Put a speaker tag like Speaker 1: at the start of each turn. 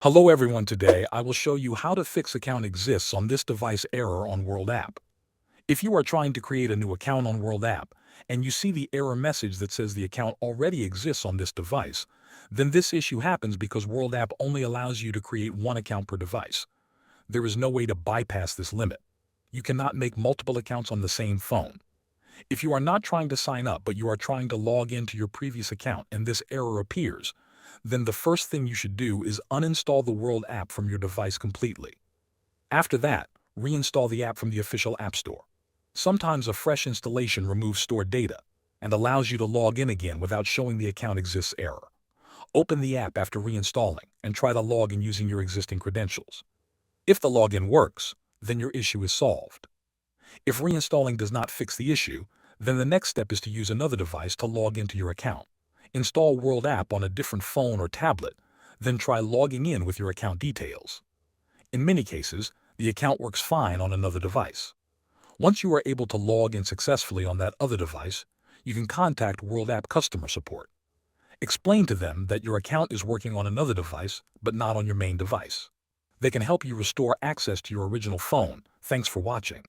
Speaker 1: Hello everyone, today I will show you how to fix account exists on this device error on World App. If you are trying to create a new account on World App and you see the error message that says the account already exists on this device, then this issue happens because World App only allows you to create one account per device. There is no way to bypass this limit. You cannot make multiple accounts on the same phone. If you are not trying to sign up but you are trying to log into your previous account and this error appears, then the first thing you should do is uninstall the World app from your device completely. After that, reinstall the app from the official App Store. Sometimes a fresh installation removes stored data and allows you to log in again without showing the account exists error. Open the app after reinstalling and try to log in using your existing credentials. If the login works, then your issue is solved. If reinstalling does not fix the issue, then the next step is to use another device to log into your account. Install World app on a different phone or tablet, then try logging in with your account details. In many cases, the account works fine on another device. Once you are able to log in successfully on that other device, you can contact World App customer support. Explain to them that your account is working on another device, but not on your main device. They can help you restore access to your original phone. Thanks for watching.